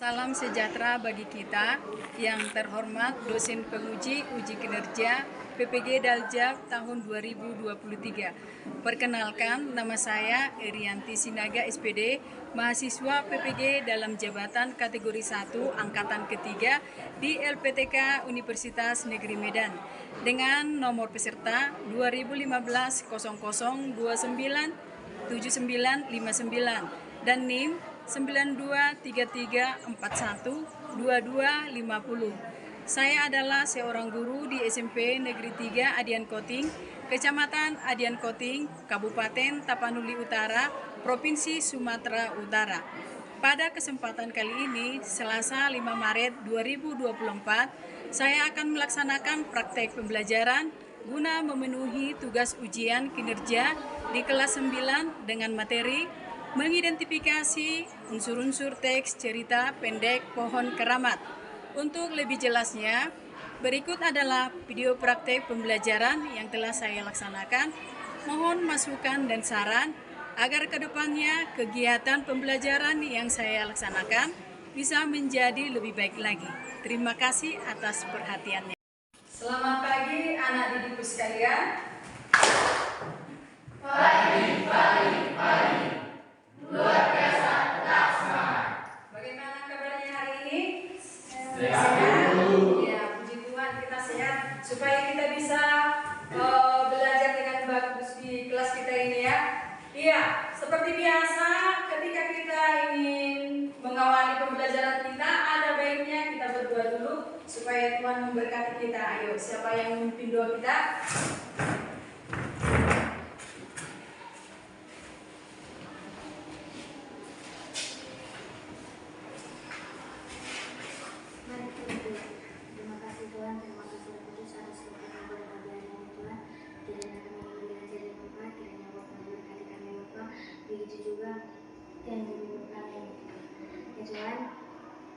Salam sejahtera bagi kita yang terhormat dosen penguji uji kinerja PPG Daljab tahun 2023. Perkenalkan, nama saya Erianti Sinaga SPD, mahasiswa PPG dalam jabatan kategori 1 angkatan ketiga di LPTK Universitas Negeri Medan dengan nomor peserta 2015-0029-7959 dan NIM 9233412250. Saya adalah seorang guru di SMP Negeri 3 Adian Koting, Kecamatan Adian Koting, Kabupaten Tapanuli Utara, Provinsi Sumatera Utara. Pada kesempatan kali ini, Selasa 5 Maret 2024, saya akan melaksanakan praktek pembelajaran guna memenuhi tugas ujian kinerja di kelas 9 dengan materi mengidentifikasi unsur-unsur teks cerita pendek Pohon Keramat. Untuk lebih jelasnya, berikut adalah video praktek pembelajaran yang telah saya laksanakan. Mohon masukan dan saran agar kedepannya kegiatan pembelajaran yang saya laksanakan bisa menjadi lebih baik lagi. Terima kasih atas perhatiannya. Selamat pagi anak didikku sekalian. Pagi. Luar biasa, tetap semangat. Bagaimana kabarnya hari ini? Sehat. Ya, puji Tuhan kita sehat supaya kita bisa belajar dengan bagus di kelas kita ini ya. Iya, seperti biasa ketika kita ingin mengawali pembelajaran kita, ada baiknya kita berdoa dulu supaya Tuhan memberkati kita. Ayo, siapa yang memimpin doa kita? Begitu juga yang dibutuhkan yang ya Tuhan,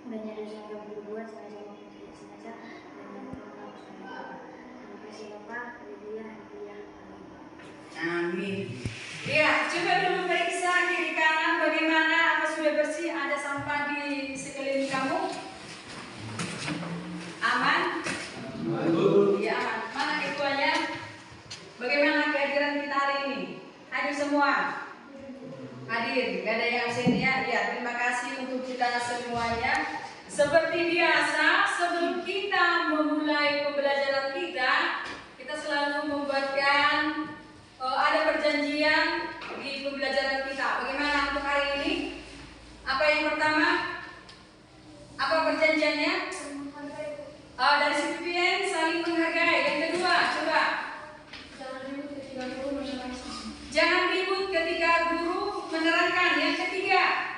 banyak dosa yang kami berbuat sengaja maupun tidak sengaja, dan yang telah menghapuskan dosa. Terima kasih Bapak. Haleluya. Amin. Ya, coba dulu periksa kiri kanan bagaimana, apa sudah bersih, ada sampah di sekeliling kamu? Aman? Iya aman. Mana ketuanya? Bagaimana kehadiran kita hari ini? Hadir semua? Hadir, gak ada yang absen ya? Ya, terima kasih untuk kita semuanya. Seperti biasa, sebelum kita memulai pembelajaran kita selalu membuatkan ada perjanjian di pembelajaran kita. Bagaimana untuk hari ini? Apa yang pertama? Apa perjanjiannya? Dari CPPN saling menghargai. Yang kedua, coba. Jangan ribut ketika guru menerangkan. Yang ketiga,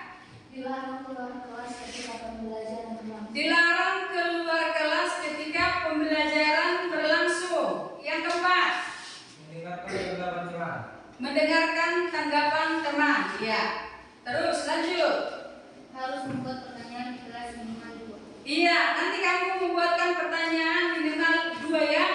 Dilarang keluar kelas ketika pembelajaran berlangsung. dilarang keluar kelas ketika pembelajaran berlangsung. Yang keempat, mendengarkan tanggapan teman. Ya. Terus lanjut. Harus membuat pertanyaan di kelas minimal 2. Iya, nanti kamu membuatkan pertanyaan minimal 2 ya.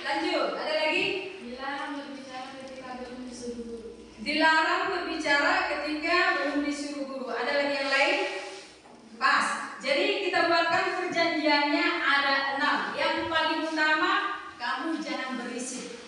Lanjut. Ada lagi? Dilarang berbicara ketika belum disuruh guru. Dilarang berbicara ketika belum disuruh guru. Ada lagi yang lain? Pas. Jadi kita buatkan perjanjiannya ada 6. Yang paling utama, kamu jangan berisik.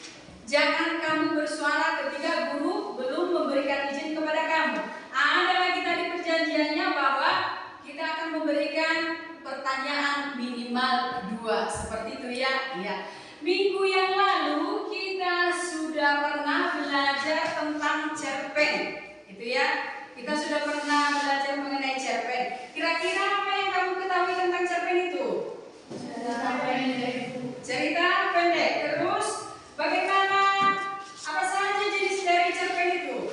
Jangan kamu bersuara ketika guru belum memberikan izin kepada kamu. Ada lagi tadi perjanjiannya bahwa kita akan memberikan pertanyaan minimal 2. Seperti itu ya. Iya. Minggu yang lalu kita sudah pernah belajar tentang cerpen. Itu ya. Kita sudah pernah belajar mengenai cerpen. Kira-kira apa yang kamu ketahui tentang cerpen itu? Cerita pendek. Terus bagaimana? Apa saja jenis dari cerpen itu?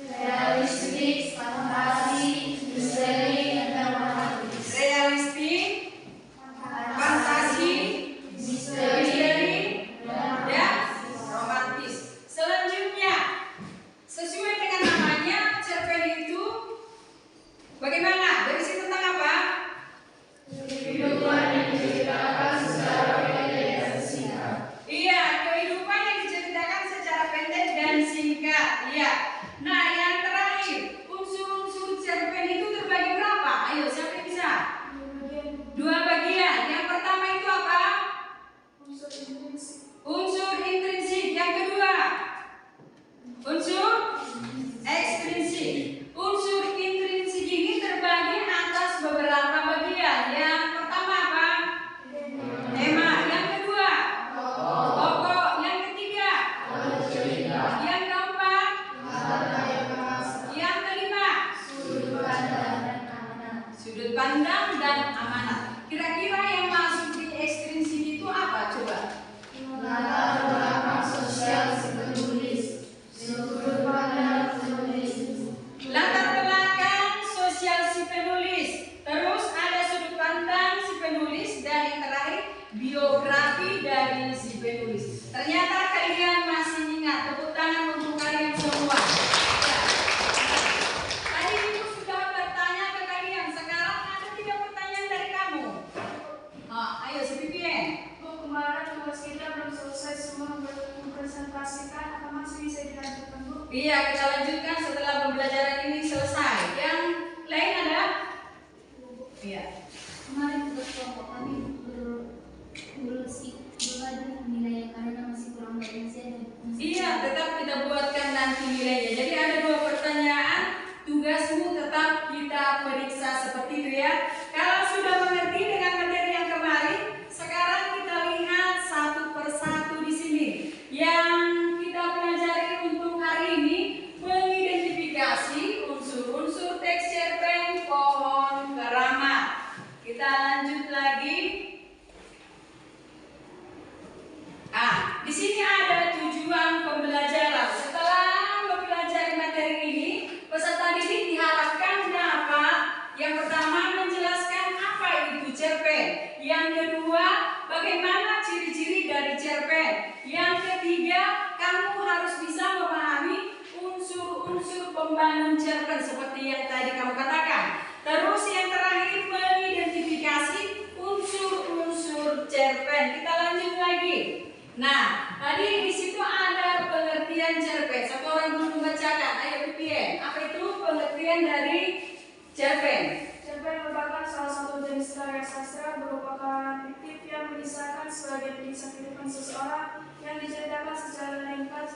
Realistik, fantasi, misteri, dan dramatis. Realistik, fantasi, misteri, dan romantis. Selanjutnya, sesuai dengan namanya, cerpen itu bagaimana? sudut pandang, dan amanat. Kira-kira yang masuk di ekstrinsi itu apa? Coba. Latar belakang sosial si penulis, sudut pandang penulis. Latar belakang sosial si penulis. Terus ada sudut pandang si penulis, dan yang terakhir biografi dari si penulis. Ternyata kalian masih ingat. Tepuk tangan untuk kalian semua. Ya. Tadi ibu sudah bertanya ke kalian. Sekarang ada 3 pertanyaan dari kamu. Ayo si Pipien. Bu, kemarin tugas kita belum selesai semua mempresentasikan, apa masih bisa dilanjutkan, Bu? Iya, kita lanjutkan setelah pembelajaran ini selesai. Yang lain ada? Iya. Kemarin tugas kelompok kami belum ada nilai karena masih kurang berisi. Iya, tetap kita buatkan nanti nilainya. Jadi ada 2 pertanyaan. Tugasmu tetap kita periksa seperti itu ya. Kalau sudah mengerti dengan materi yang kemarin, sekarang kita lihat satu persatu di sini. Yang kita pelajari untuk hari ini mengidentifikasi unsur-unsur teks cerpen pohon keramat. Kita lanjut lagi. Di sini ada tujuan pembelajaran. Setelah mempelajari materi ini, peserta didik diharapkan dapat yang pertama menjelaskan apa itu cerpen. Yang kedua, bagaimana ciri-ciri dari cerpen. Yang ketiga, kamu harus bisa memahami unsur-unsur pembangun cerpen seperti yang tadi kamu katakan. Terus yang terakhir, mengidentifikasi unsur-unsur cerpen. Kita lanjut lagi. Nah, tadi di situ ada pengertian cerpen. Satu orang dulu membacakan. Ayo Pipien, apa itu pengertian dari cerpen? Cerpen merupakan salah satu jenis karya sastra merupakan fiktif yang mengisahkan sebagai kisah kehidupan seseorang yang diceritakan secara ringkas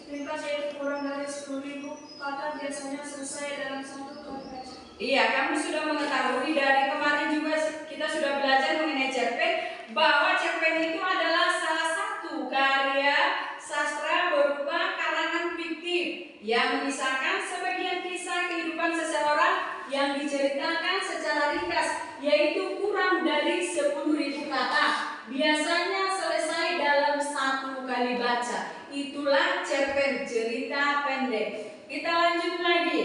yaitu kurang dari 10.000 kata, biasanya selesai dalam 1 kali baca. Iya, kami sudah mengetahui dari kemarin juga kita sudah belajar mengenai cerpen bahwa cerpen itu adalah salah satu karya sastra berupa karangan fiktif yang mengisahkan sebagian kisah kehidupan seseorang yang diceritakan secara ringkas, yaitu kurang dari 10.000 kata. Biasanya selesai dalam 1 kali baca. Itulah cerpen, cerita pendek. Kita lanjut lagi.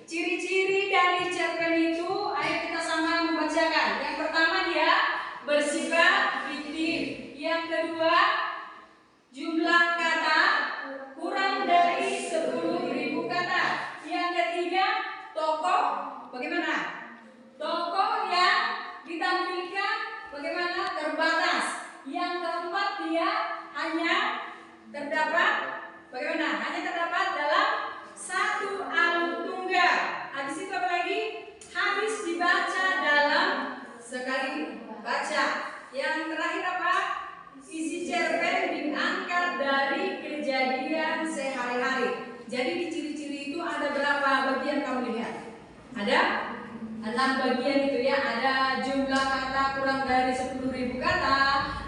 Ciri-ciri dari cerpen itu, ayo kita sama membacakan. Yang pertama, dia bersifat fiktif. Yang kedua, jumlah kata kurang dari 10.000 kata. Yang ketiga, tokoh bagaimana? Tokoh yang ditampilkan bagaimana? Terbatas. Yang keempat, dia hanya terdapat bagaimana? Hanya terdapat dalam 1 alur tunggal. Habis itu apa lagi? Habis dibaca dalam sekali baca. Yang terakhir apa? Isi cerpen diangkat dari kejadian sehari-hari. Jadi di ciri-ciri itu ada berapa bagian kamu lihat? Ada 6 bagian itu ya. Ada jumlah kata kurang dari 10.000 kata.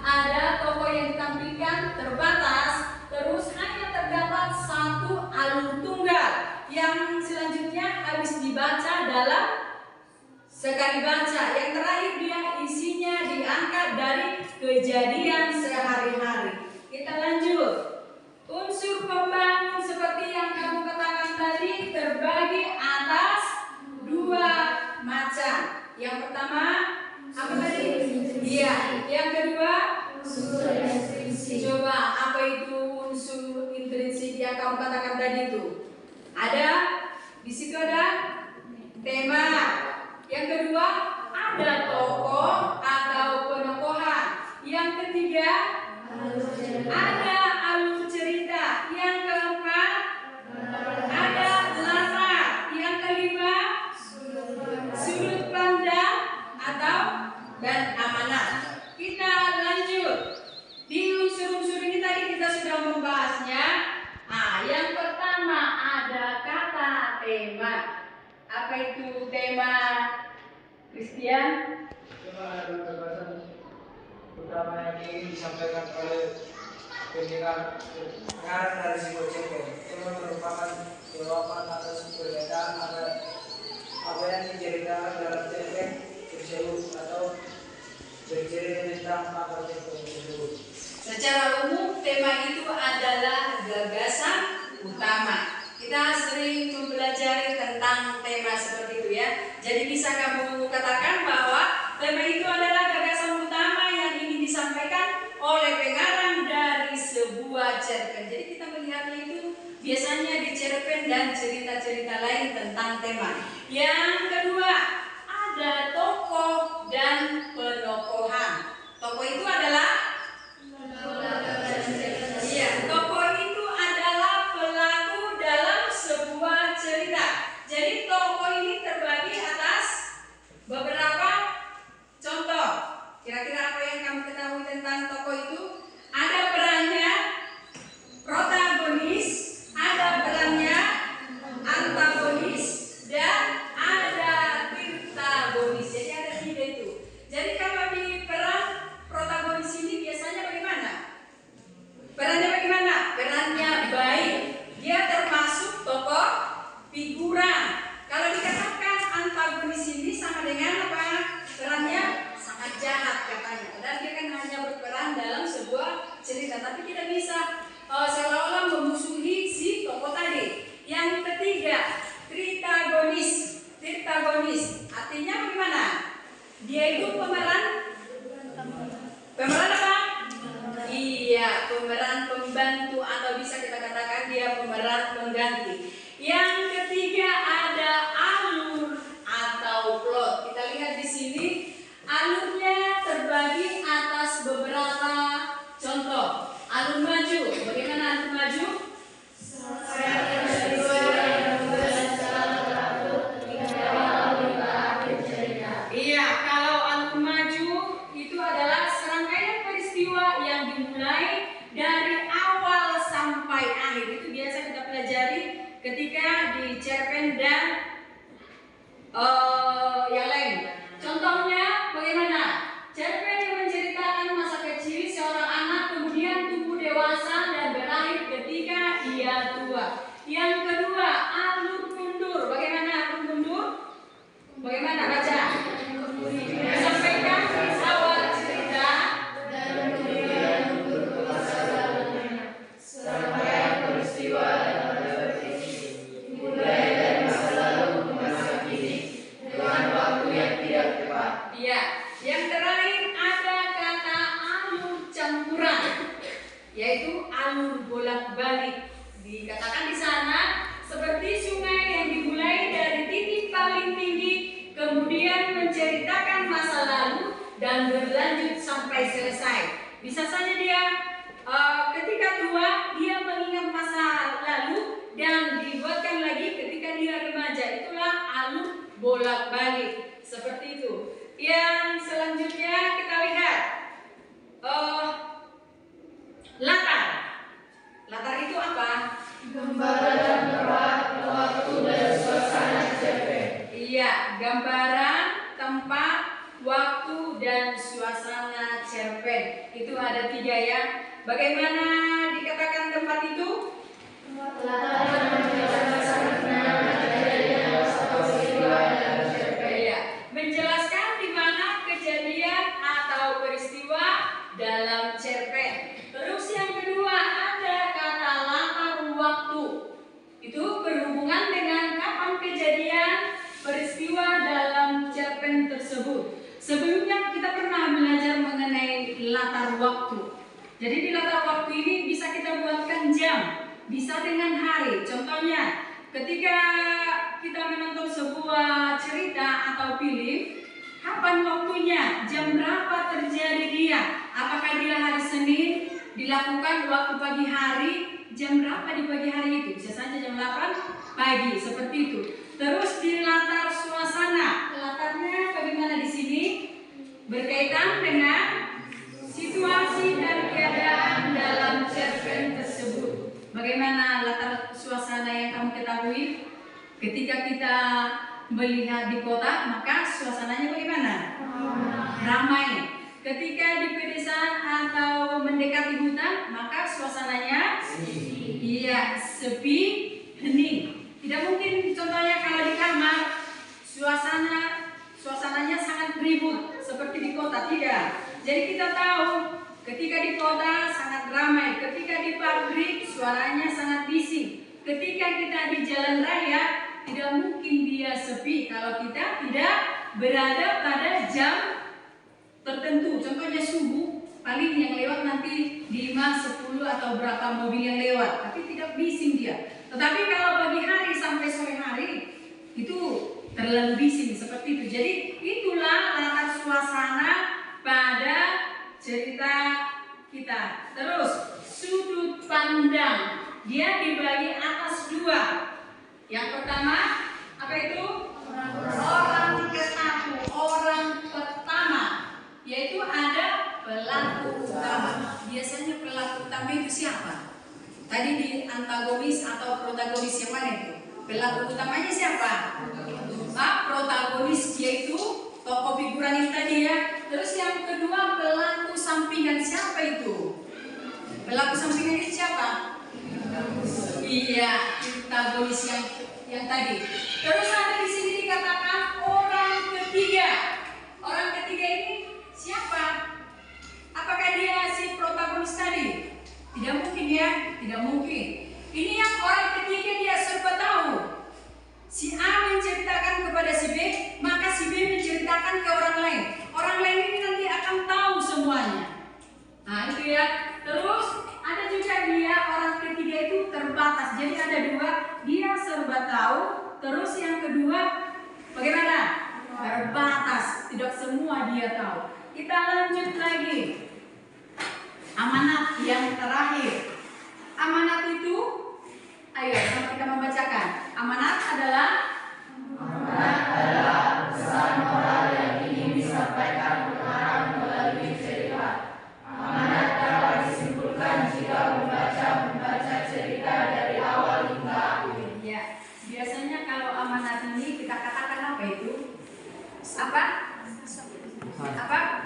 Ada tokoh yang ditampilkan terbatas. Terus hanya terdapat 1 alur tunggal. Yang selanjutnya habis dibaca dalam sekali baca. Yang terakhir dia isinya diangkat dari kejadian sehari-hari. Kita lanjut. Unsur pembangun seperti yang kamu katakan tadi terbagi atas 2 macam. Yang pertama apa tadi? Iya. Yang kedua unsur intrinsik. Coba apa itu unsur intrinsik yang kamu katakan tadi itu? Ada di situ ada tema. Yang kedua ada tokoh atau penokohan. Yang ketiga ada alur cerita. Yang keempat ada latar. Yang kelima sudut pandang atau dan amanat. Kita lanjut. Di unsur-unsur ini tadi kita sudah membahasnya. Yang pertama ada kata tema. Apa itu tema, Christian? Tema adalah gagasan utama yang ingin disampaikan oleh pengarang dari sebuah cerpen. Tema merupakan jawaban atas perbedaan apa yang diceritakan dalam cerpen tema itu adalah gagasan utama. Kita sering mempelajari tentang tema seperti itu ya. Jadi bisa kamu katakan bahwa tema itu adalah gagasan utama yang ingin disampaikan oleh pengarang dari sebuah cerpen. Jadi kita melihatnya itu biasanya di cerpen dan cerita-cerita lain tentang tema. Yang kedua, ada tokoh dan penokohan. Tokoh itu adalah tokoh itu adalah pelaku dalam sebuah cerita. Jadi tokoh ini terbagi atas beberapa contoh. Kira-kira apa yang kamu ketahui tentang tokoh itu? Ada perannya protagonis, ada perannya antagonis, dan ada tirtagonis. Jadi ada 3 itu. Jadi kalau di peran protagonis ini biasanya bagaimana? Perannya bagaimana? Perannya baik. Dia termasuk tokoh figuran. Kalau dikatakan antagonis ini sama dengan apa? Perannya sangat jahat katanya. Dan dia kan hanya berperan dalam sebuah cerita, tapi tidak bisa seolah-olah memusuhi si tokoh tadi. Yang ketiga, tritagonis. Tritagonis artinya bagaimana? Dia itu pemeran apa? Iya, pemeran pembantu atau bisa kita katakan dia pemeran pengganti. Yang ketiga ada alur atau plot. Kita lihat di sini alurnya terbagi atas beberapa contoh. Alur maju, bagaimana alur maju? Iya, kalau alur maju itu adalah serangkaian peristiwa yang dimulai dari awal sampai akhir. Itu biasa kita pelajari ketika di cerpen dan yang lain. Contohnya bagaimana? Cerpen yang menceritakan masa kecil seorang anak kemudian tumbuh dewasa dan berakhir ketika ia tua. Yang kedua, alur mundur. Bagaimana alur mundur? Bagaimana baca? Disampaikan di awal cerita dan kemudian mundur ke masa lalunya. Serangkaian peristiwa yang berarti mulai dari masa lalu ke masa kini dengan waktu yang tidak tepat. Iya. Yang terakhir ada kata alur campuran, yaitu alur bolak-balik. Dikatakan di sana seperti sungai yang dimulai dari titik paling tinggi, kemudian menceritakan masa lalu dan berlanjut sampai selesai. Bisa saja dia ketika tua dia mengingat masa lalu dan dibuatkan lagi ketika dia remaja. Itulah alur bolak-balik seperti itu. Yang selanjutnya kita lihat latar. Latar itu apa? Gambaran tempat, waktu, dan suasana cerpen. Iya, gambaran, tempat, waktu, dan suasana cerpen. Itu ada 3 ya. Bagaimana dikatakan tempat itu? Latar yang menjelaskan kejadian atau peristiwa dalam cerpen. Iya, menjelaskan di mana kejadian atau peristiwa dalam cerpen. Terus yang kedua ada kata latar waktu. Itu berhubungan dengan kapan kejadian peristiwa dalam cerpen tersebut. Sebelumnya kita pernah belajar mengenai latar waktu. Jadi di latar waktu ini bisa kita buatkan jam, bisa dengan hari. Contohnya, ketika kita menonton sebuah cerita atau film, kapan waktunya, jam berapa terjadi dia, apakah dia hari Senin, dilakukan waktu pagi hari, jam berapa di pagi hari itu, bisa saja jam 8 pagi, seperti itu. Terus di latar suasana, latarnya bagaimana di sini? Berkaitan dengan situasi dan keadaan dalam cerpen tersebut. Bagaimana latar suasana yang kamu ketahui? Ketika kita melihat di kota, maka suasananya bagaimana? Ramai. Ketika di pedesaan atau mendekati hutan, maka suasananya iya, sepi, hening. Tidak mungkin contohnya kalau di kamar suasananya sangat ribut seperti di kota, tidak. Jadi kita tahu ketika di kota sangat sangat ramai. Ketika di pabrik suaranya sangat bising. Ketika kita di jalan raya tidak mungkin dia sepi kalau kita tidak berada pada jam tertentu. Contohnya subuh, paling yang lewat nanti 5, 10 atau berapa mobil yang lewat, tapi tidak bising dia. Tetapi kalau pagi hari sampai sore hari itu terlalu bising seperti itu. Jadi itulah latar suasana pada cerita kita. Terus sudut pandang, dia dibagi atas 2. Yang pertama apa itu? Orang pertama, yaitu ada pelaku utama. Biasanya pelaku utama itu siapa? Tadi di antagonis atau protagonis yang mana itu? Pelaku utamanya siapa? Protagonis, yaitu tokoh figuran yang tadi ya. Terus yang kedua pelaku sampingan, siapa itu? Pelaku sampingan itu siapa? Iya, antagonis yang tadi. Terus ada di sini dikatakan orang ketiga. Orang ketiga ini siapa? Apakah dia si protagonis tadi? Tidak mungkin ya, tidak mungkin. Ini yang orang ketiga dia serba tahu. Si A menceritakan kepada si B, maka si B menceritakan ke orang lain. Orang lain ini nanti akan tahu semuanya. Nah itu ya. Terus ada juga dia orang ketiga itu terbatas. Jadi ada 2, dia serba tahu. Terus yang kedua bagaimana? Terbatas, tidak semua dia tahu. Kita lanjut lagi. Amanat yang terakhir. Amanat itu, ayo sama kita membacakan. Amanat adalah pesan moral yang ingin disampaikan ke orang melalui cerita. Amanat dapat disimpulkan jika membaca cerita dari awal hingga akhir. ya. Biasanya kalau amanat ini kita katakan apa itu? Apa?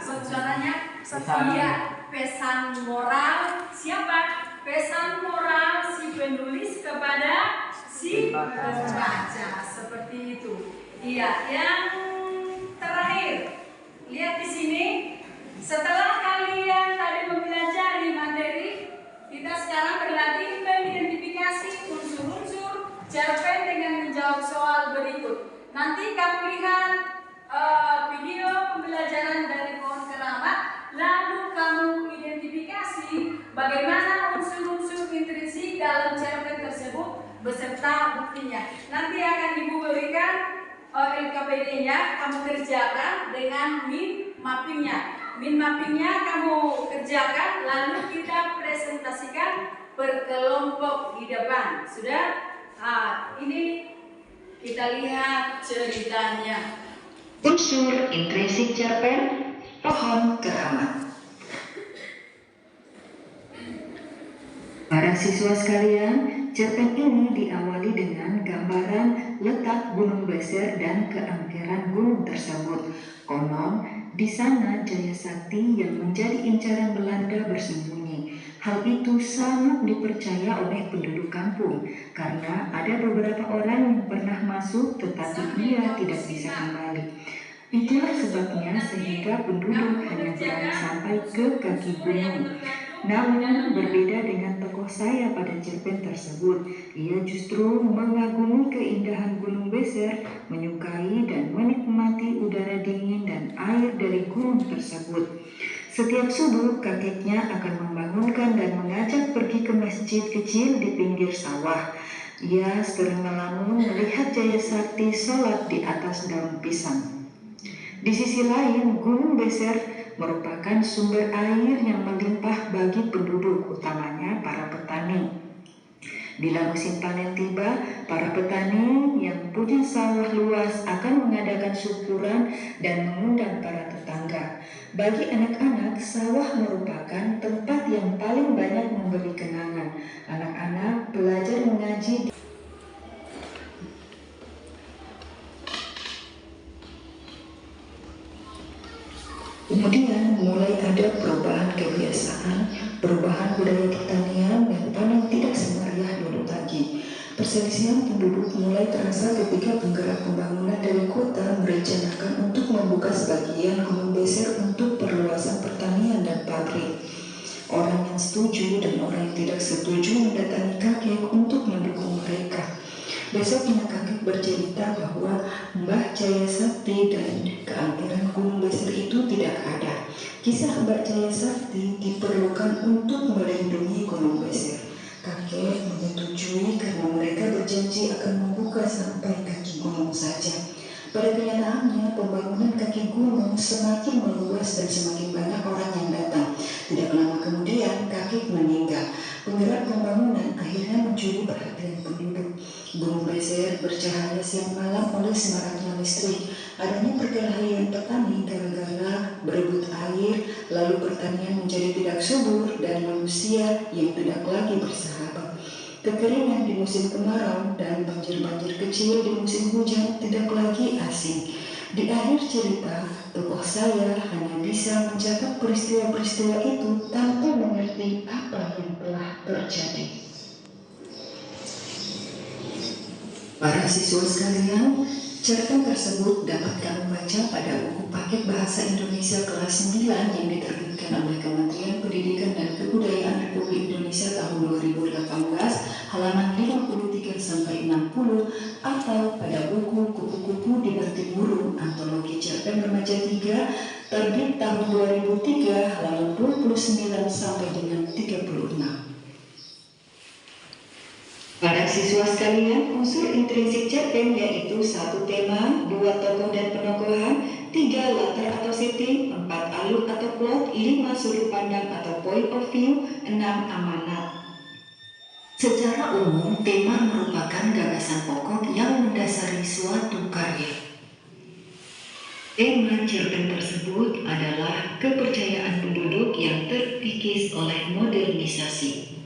Pesannya? Iya, pesan moral. Siapa? Pesan moral si penulis kepada si pembaca, seperti itu. Iya, yang terakhir. Lihat di sini. Setelah kalian tadi mempelajari materi, kita sekarang berlatih mengidentifikasi unsur-unsur cerpen dengan menjawab soal berikut. Nanti kamu lihat video pembelajaran dari pohon keramat, lalu kamu identifikasi bagaimana unsur-unsur intrinsik dalam cerpen tersebut beserta buktinya. Nanti akan Ibu berikan LKPD-nya, kamu kerjakan dengan min mappingnya. Min mappingnya kamu kerjakan, lalu kita presentasikan berkelompok di depan. Sudah? Ini kita lihat ceritanya. Unsur intrinsik cerpen Pohon Keramat. Para siswa sekalian, cerpen ini diawali dengan gambaran letak Gunung Beser dan keangkeran gunung tersebut. Konon, di sana Jaya Sakti yang menjadi incaran Belanda bersembunyi. Hal itu sangat dipercaya oleh penduduk kampung karena ada beberapa orang yang pernah masuk tetapi ia tidak bisa kembali. Itulah sebabnya sehingga penduduk hanya berani sampai ke kaki gunung. Namun berbeda dengan tokoh saya pada cerpen tersebut, ia justru mengagumi keindahan Gunung Beser, menyukai dan menikmati udara dingin dan air dari gunung tersebut. Setiap subuh kakeknya akan membangunkan dan mengajak pergi ke masjid kecil di pinggir sawah. Ia sering melamun melihat Jaya Sakti sholat di atas daun pisang. Di sisi lain, Gunung Beser merupakan sumber air yang melimpah bagi penduduk, utamanya para petani. Bila musim panen tiba, para petani yang punya sawah luas akan mengadakan syukuran dan mengundang para tetangga. Bagi anak-anak, sawah merupakan tempat yang paling banyak memberi kenangan. Anak-anak belajar mengaji. Kemudian mulai ada perubahan kebiasaan, perubahan budaya pertanian dan panen tidak semeriah dulu lagi. Perselisihan penduduk mulai terasa ketika penggerak pembangunan dari kota merencanakan untuk membuka sebagian Gunung Beser untuk perluasan pertanian dan pabrik. Orang yang setuju dan orang yang tidak setuju mendatangi kakek untuk mendukung mereka. Besoknya kakek bercerita bahwa Mbah Jaya Sakti dan keangkeran Gunung Beser itu tidak ada. Kisah Mbah Jaya Sakti diperlukan untuk melindungi Gunung Beser. Kakek menyetujui karena mereka berjanji akan membuka sampai kaki gunung saja. Pada kenyataannya, pembangunan kaki gunung semakin meluas dan semakin banyak orang yang datang. Tidak lama kemudian, kakek meninggal. Penggerak pembangunan akhirnya mencuri perhatian penduduk. Gunung Beser bercahaya siang malam oleh semaraknya listrik. Adanya perkelahian petani gara-gara berebut air, lalu pertanian menjadi tidak subur dan manusia yang tidak lagi bersahabat. Kekeringan di musim kemarau dan banjir-banjir kecil di musim hujan tidak lagi asing. Di akhir cerita, tokoh saya hanya bisa mencatat peristiwa-peristiwa itu tanpa mengerti apa yang telah terjadi. Para siswa sekalian, cerpen tersebut dapat kamu baca pada buku paket bahasa Indonesia kelas 9 yang diterbitkan oleh Kementerian Pendidikan dan Kebudayaan Republik Indonesia tahun 2018, halaman 53-60, atau pada buku Kupu-Kupu di Berti Burung Antologi Cerpen Remaja 3 terbit tahun 2003, halaman 29 sampai dengan 36. Para siswa sekalian, unsur intrinsik cerpen yaitu 1 tema, 2 tokoh dan penokohan, 3 latar atau setting, 4 alur atau plot, 5 sudut pandang atau point of view, 6 amanat. Secara umum, tema merupakan gagasan pokok yang mendasari suatu karya. Tema cerpen tersebut adalah kepercayaan penduduk yang terkikis oleh modernisasi.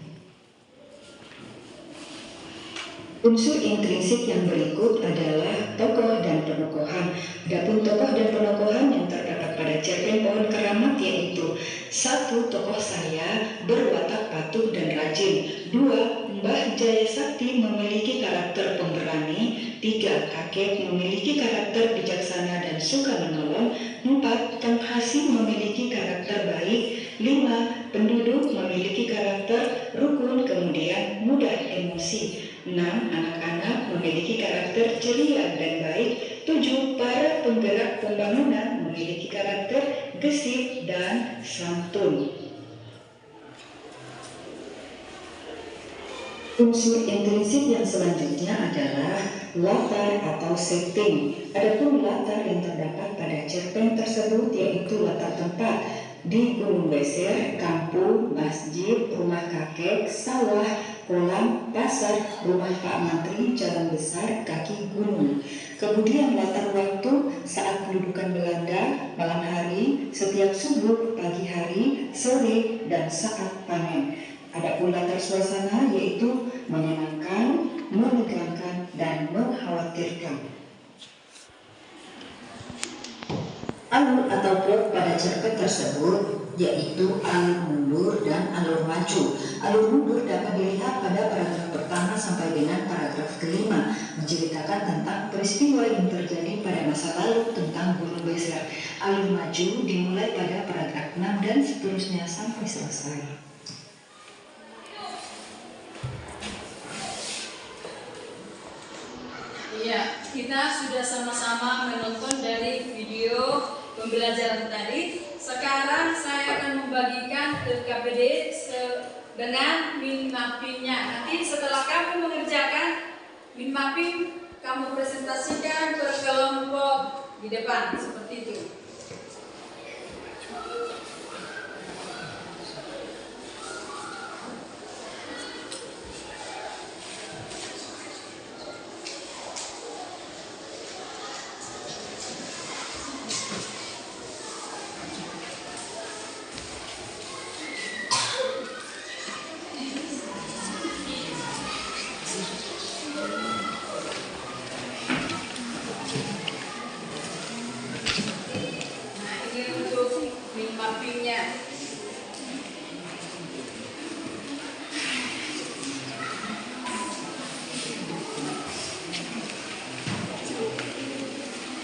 Unsur intrinsik yang berikut adalah tokoh dan penokohan. Adapun tokoh dan penokohan yang terdapat pada cerpen Pohon Keramat yaitu 1. Tokoh saya berwatak patuh dan rajin. 2. Mbah Jaya Sakti memiliki karakter pemberani. 3. Kakek memiliki karakter bijaksana dan suka menolong. 4. Kang Hasim memiliki karakter baik. 5. Penduduk memiliki karakter rukun kemudian mudah emosi. 6. Anak-anak memiliki karakter ceria dan baik. 7. Para penggerak pembangunan memiliki karakter gesit dan santun. Unsur intrinsik yang selanjutnya adalah latar atau setting. Adapun latar yang terdapat pada cerpen tersebut yaitu latar tempat di Gunung Beser, kampung, masjid, rumah kakek, sawah, kolam, pasar, rumah Pak Mantri, jalan besar, kaki gunung. Kemudian latar waktu saat pendudukan Belanda, malam hari, setiap subuh, pagi hari, sore, dan saat panen. Adapun latar suasana yaitu menyenangkan, menegangkan, dan mengkhawatirkan. Alur atau plot pada cerpen tersebut yaitu alur mundur dan alur maju. Alur mundur dapat dilihat pada paragraf pertama sampai dengan paragraf kelima, menceritakan tentang peristiwa yang terjadi pada masa lalu tentang Gunung Beser. Alur maju dimulai pada paragraf 6 dan seterusnya sampai selesai. Iya, kita sudah sama-sama menonton dari video pembelajaran tadi. Sekarang saya akan membagikan ke KPD dengan min mappingnya. Nanti setelah kamu mengerjakan min mapping, kamu presentasikan ke kelompok di depan seperti itu.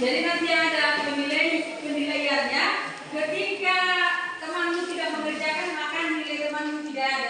Jadi nanti ada penilaiannya. Ketika temanmu tidak mengerjakan, maka nilai temanmu tidak ada.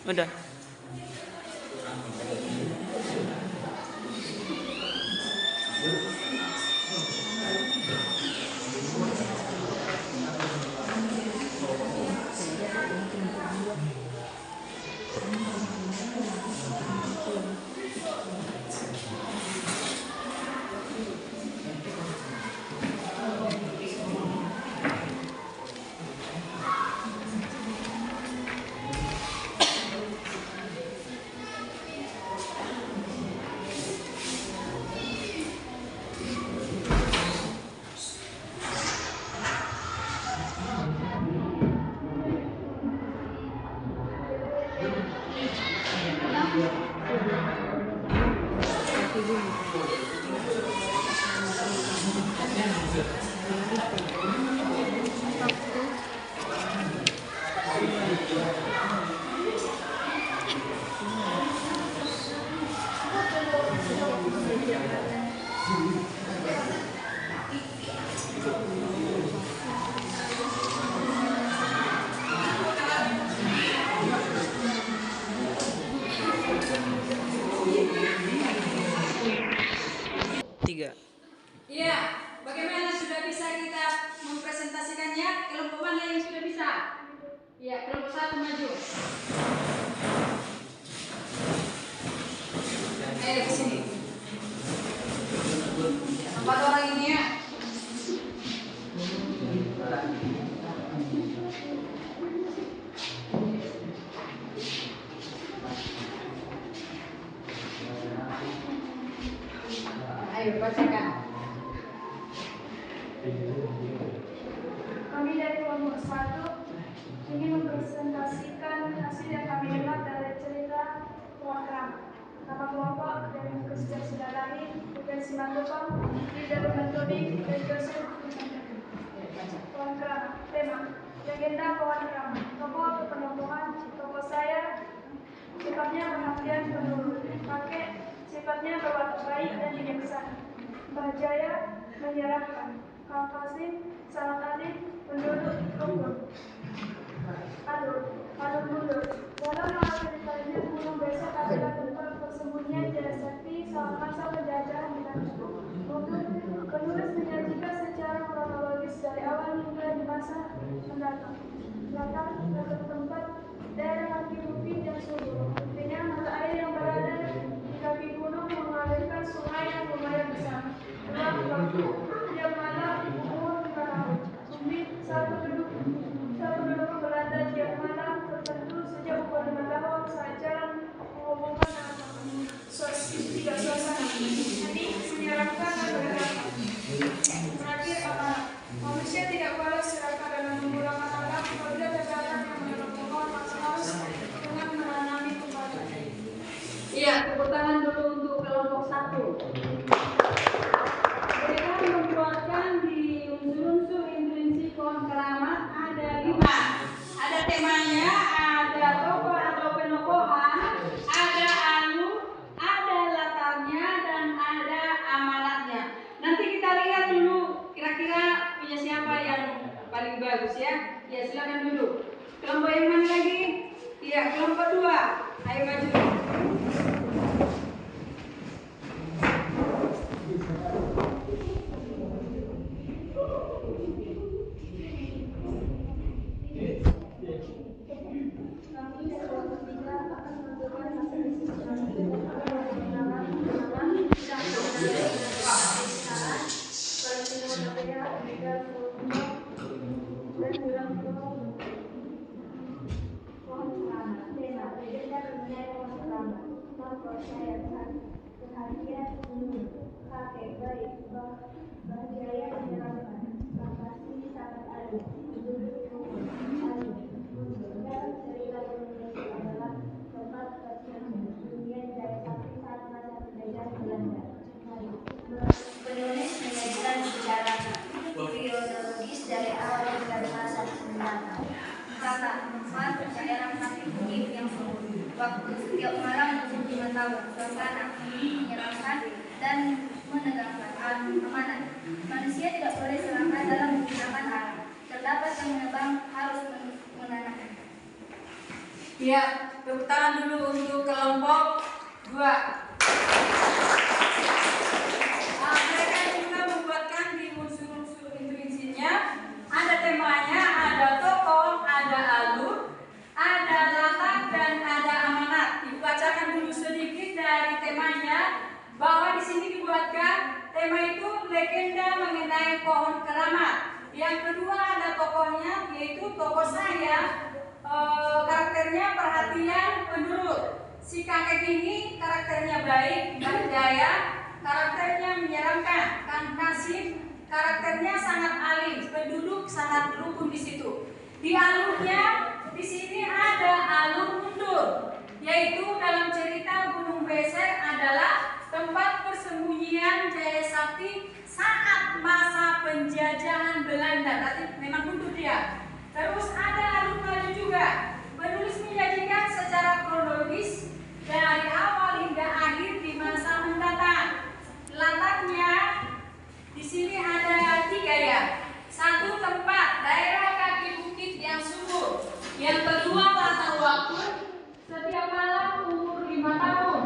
Udah. Tiga. Iya, bagaimana sudah bisa kita mempresentasikannya? Kelompok mana yang sudah bisa? Iya, kelompok satu maju. Ayo ke sini. 4 orang ini ya. Ayo bacakan. Kami dari kelompok 1 ingin mempresentasikan hasil yang kami lihat dari cerita Pohon Keram. Nama kelompok dari sejak sudah lahir, bukan Simatupang, tidak bermetode dan Joseph. Pohon Keram. Tema: Legenda Pohon Keram. Tokoh atau penampungan. Tokoh saya sifatnya perhatian penurut. Kakek sifatnya berwatak baik dan bijaksana. Mbah Jaya menyerahkan. Kang Kasim sangat alim, penduduk rukun. Alur mundur. Dalam hal ceritanya Gunung Besar adalah tempat persembunyian Jaya Sakti saat masa penjajahan Belanda. Penulis menyajikan secara kronologis dari awal hingga di masa mendatang. Latar tempat daerah kaki bukit dan subur. Buktinya mata air yang berada di kaki gunung mengalirkan sungai yang lumayan besar. Ruang waktu yang mana umur 5 tahun. Sumbit saat penduduk Belanda tiap malam tertentu sejak umur 5 tahun saat jalan mengumumkan nama tidak suasana. Ini dibuatkan di unsur-unsur intrinsik pohon keramat ada 5. Ada temanya, ada tokoh atau penokohan, ada alur, ada latarnya, dan ada amanatnya. Nanti kita lihat dulu kira-kira punya siapa yang paling bagus ya. Ya silakan dulu. Kelompok yang mana lagi? Ya, kelompok 2. Ayo maju. Penulis menyajikan sejarah kronologis dari awal hingga masa mendatang. Kata tempat daerah aktif yang waktu setiap malam untuk 5 tahun bahkan akan menyeramkan dan menegakkan amanat. Manusia tidak boleh serakah dalam menggunakan alat. Terdapat yang menebang harus menanamkan. Ya, tepuk tangan dulu untuk kelompok 2. Mereka juga membuatkan di unsur-unsur intrinsiknya ada temanya, ada tokoh, ada alur, ada latar, dan ada amanat. Dibacakan dulu sedikit dari temanya bahwa di sini dibuatkan tema itu legenda mengenai pohon keramat. Yang kedua ada tokohnya, yaitu tokoh saya. Karakternya perhatian, penurut. Si kakek ini karakternya baik, berjaya, karakternya menyeramkan. Kang Kasim karakternya sangat alim, penduduk sangat rukun di situ. Di alurnya di sini ada alur mundur, yaitu dalam cerita Gunung Beser adalah tempat persembunyian Jaya Sakti saat masa penjajahan Belanda. Berarti memang mundur dia. Terus ada alur maju juga. Penulis menyajikan secara kronologis dari awal hingga akhir di masa mendatang. Latarnya di sini ada 3 ya. 1 tempat daerah kaki bukit yang subur. Yang kedua latar waktu setiap malam umur 5 tahun.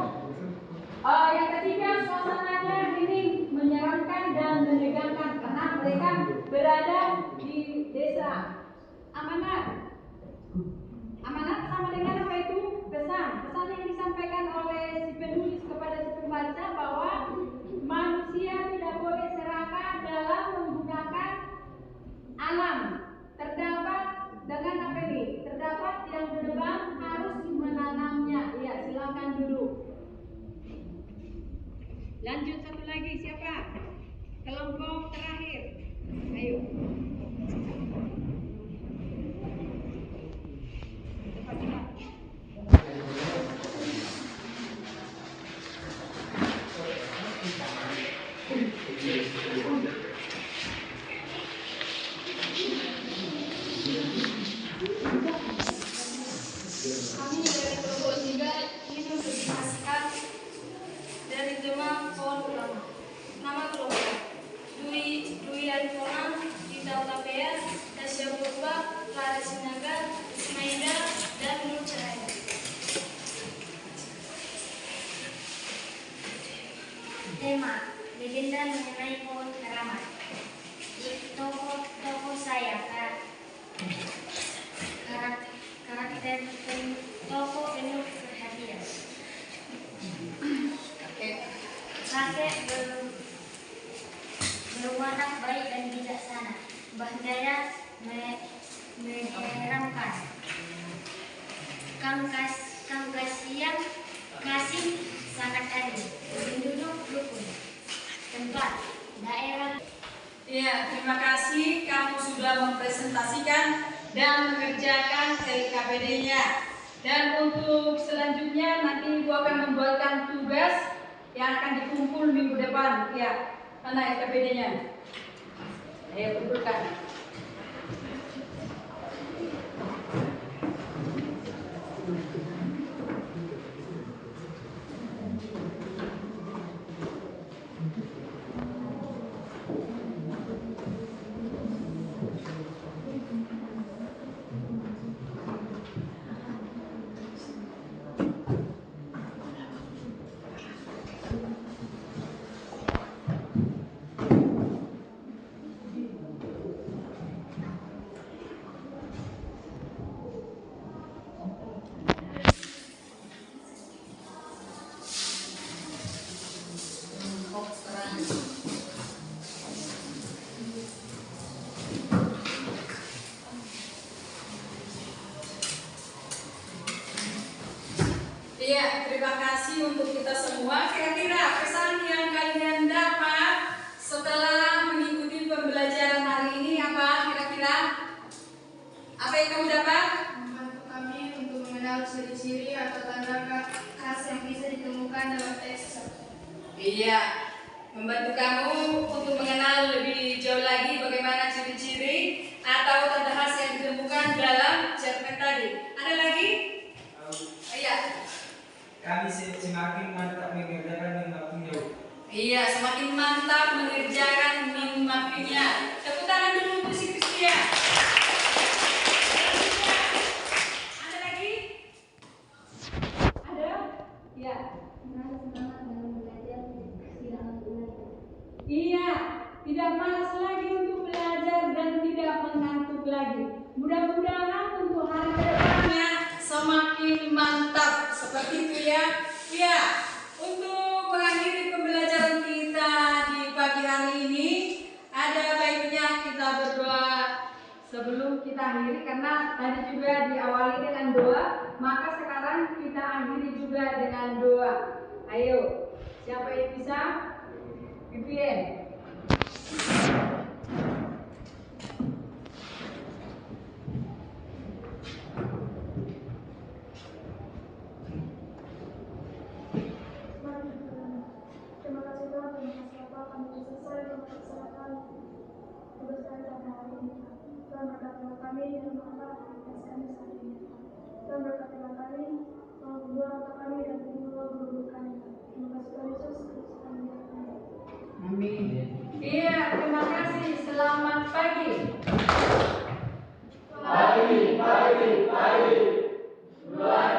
Yang ketiga suasananya hening, menyeramkan dan menegangkan karena mereka berada di desa. Amanat. Amanat sama dengan apa itu? Pesan. Pesan yang disampaikan oleh si penulis kepada si pembaca bahwa manusia tidak boleh serakah dalam menggunakan alam. Terdapat dengan apa ini? Terdapat yang menebang harus menanamnya. Ya, silakan dulu. Lanjut satu lagi siapa? Kelompok terakhir. Ayo. Kami dari kelompok 3 ingin mempresentasikan dari tema pohon keramat. Nama kelompok Dwi Arifona, Dita Utapea, Tasya Purba, Clara Sinaga, Ismaida, dan Nur Cahaya. Tema legenda mengenai pohon keramat. Tokoh saya karakter tokoh penuh perhatian. Kakek berwatak baik dan bijaksana. Mbah Jaya menyeramkan. Kang Kasim sangat adil. Penduduk rukun. Tempat daerah. Ya, terima kasih kamu sudah mempresentasikan dan mengerjakan LKPD-nya. Dan untuk selanjutnya nanti Ibu akan membuatkan tugas yang akan dikumpul minggu depan. Ya, mana LKPD-nya? Ayo kumpulkan. Iya, terima kasih untuk kita semua. Kira-kira pesan yang kalian dapat setelah mengikuti pembelajaran hari ini apa kira-kira? Apa yang kamu dapat? Membantu kami untuk mengenal ciri-ciri atau tanda khas yang bisa ditemukan dalam teks. Iya, membantu kamu untuk mengenal lebih jauh lagi bagaimana ciri-ciri atau tanda khas yang ditemukan dalam cerpen tadi. Ada lagi? Iya. Kami semakin mantap mengerjakan mimpinya. Iya, semakin mantap mengerjakan mimpinya. Tepuk tangan dulu untuk si Kristia. Ada lagi? Ada? Ya. Iya, tidak malas lagi untuk belajar dan tidak mengantuk lagi. Mudah-mudahan untuk hari depannya semakin mantap seperti itu ya. Ya, untuk mengakhiri pembelajaran kita di pagi hari ini, ada baiknya kita berdoa sebelum kita akhiri karena tadi juga diawali dengan doa, maka sekarang kita akhiri juga dengan doa. Ayo, siapa yang bisa? Vivian. Terima kasih Tuhan, terima kasih Bapak, kami selesai melaksanakan tugas kami pada hari ini. Tuhan berkatilah kami dan mengangkat tugas kami saat ini. Tuhan berkatilah kami, membuat otak kami dan membuat guru kami. Terima kasih Tuhan Yesus, Kristus kami berkati. Amin. Iya, terima kasih. Selamat pagi. Pagi. Luar